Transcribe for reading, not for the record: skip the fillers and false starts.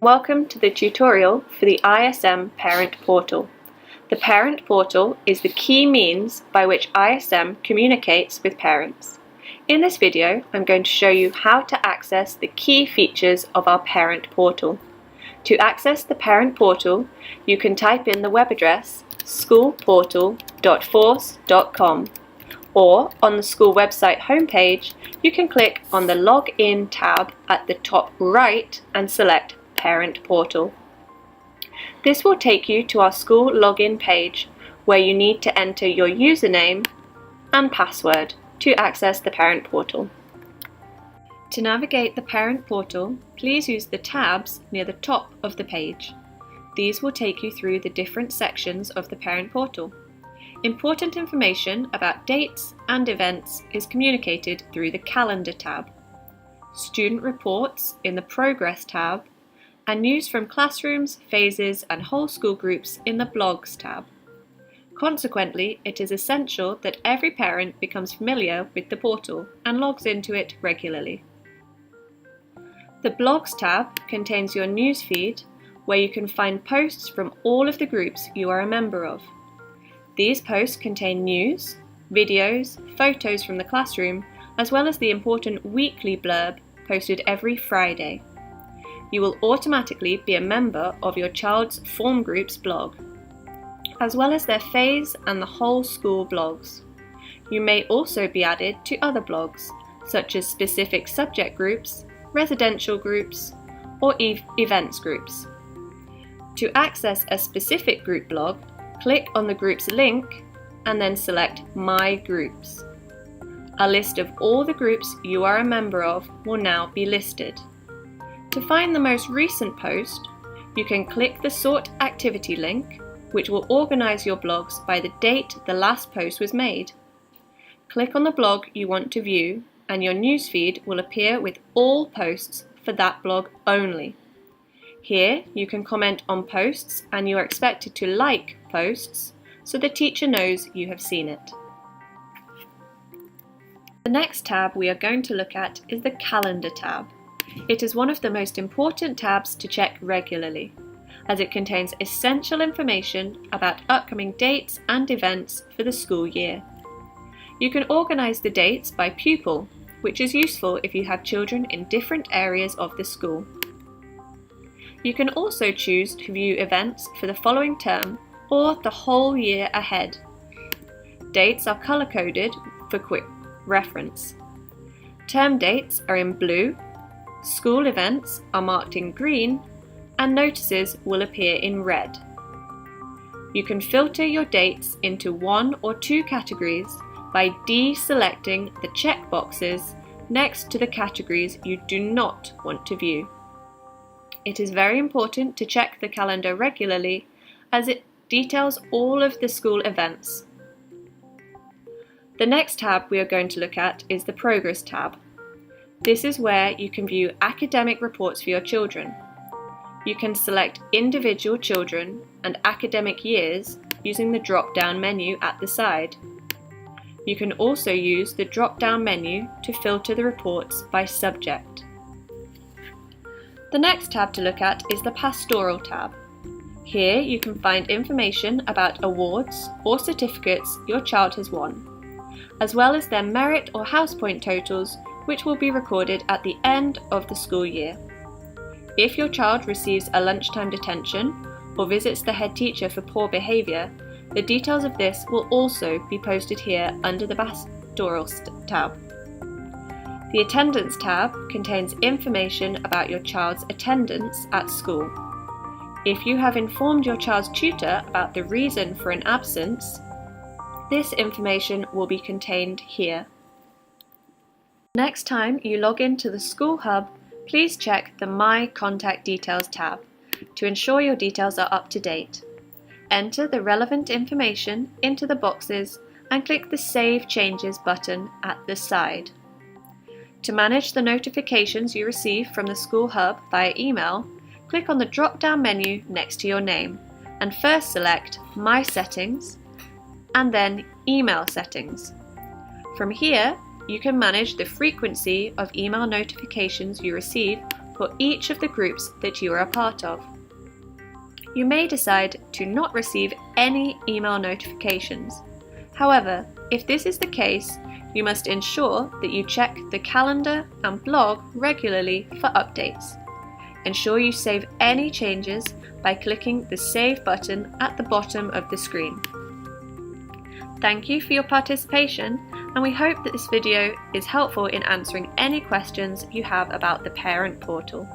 Welcome to the tutorial for the ISM Parent Portal. The Parent Portal is the key means by which ISM communicates with parents. In this video, I'm going to show you how to access the key features of our Parent Portal. To access the Parent Portal, you can type in the web address schoolportal.force.com, or on the school website homepage, you can click on the Login tab at the top right and select Parent Portal. This will take you to our school login page where you need to enter your username and password to access the Parent Portal. To navigate the Parent Portal, please use the tabs near the top of the page. These will take you through the different sections of the Parent Portal. Important information about dates and events is communicated through the Calendar tab, Student Reports in the Progress tab, and news from classrooms, phases and whole school groups in the Blogs tab. Consequently, it is essential that every parent becomes familiar with the portal and logs into it regularly. The Blogs tab contains your news feed, where you can find posts from all of the groups you are a member of. These posts contain news, videos, photos from the classroom, as well as the important weekly blurb posted every Friday. You will automatically be a member of your child's form group's blog, as well as their phase and the whole school blogs. You may also be added to other blogs, such as specific subject groups, residential groups, or events groups. To access a specific group blog, click on the group's link and then select My Groups. A list of all the groups you are a member of will now be listed. To find the most recent post, you can click the Sort Activity link, which will organize your blogs by the date the last post was made. Click on the blog you want to view, and your newsfeed will appear with all posts for that blog only. Here, you can comment on posts, and you are expected to like posts so the teacher knows you have seen it. The next tab we are going to look at is the Calendar tab. It is one of the most important tabs to check regularly, as it contains essential information about upcoming dates and events for the school year. You can organise the dates by pupil, which is useful if you have children in different areas of the school. You can also choose to view events for the following term or the whole year ahead. Dates are colour-coded for quick reference. Term dates are in blue, school events are marked in green, and notices will appear in red. You can filter your dates into one or two categories by deselecting the check boxes next to the categories you do not want to view. It is very important to check the calendar regularly, as it details all of the school events. The next tab we are going to look at is the Progress tab. This is where you can view academic reports for your children. You can select individual children and academic years using the drop-down menu at the side. You can also use the drop-down menu to filter the reports by subject. The next tab to look at is the Pastoral tab. Here you can find information about awards or certificates your child has won, as well as their merit or house point totals, which will be recorded at the end of the school year. If your child receives a lunchtime detention or visits the head teacher for poor behaviour, the details of this will also be posted here under the Pastoral tab. The Attendance tab contains information about your child's attendance at school. If you have informed your child's tutor about the reason for an absence, this information will be contained here. Next time you log into the School Hub, please check the My Contact Details tab to ensure your details are up to date. Enter the relevant information into the boxes and click the Save Changes button at the side. To manage the notifications you receive from the School Hub via email, click on the drop-down menu next to your name and first select My Settings and then Email Settings. From here, you can manage the frequency of email notifications you receive for each of the groups that you are a part of. You may decide to not receive any email notifications. However, if this is the case, you must ensure that you check the calendar and blog regularly for updates. Ensure you save any changes by clicking the Save button at the bottom of the screen. Thank you for your participation, and we hope that this video is helpful in answering any questions you have about the Parent Portal.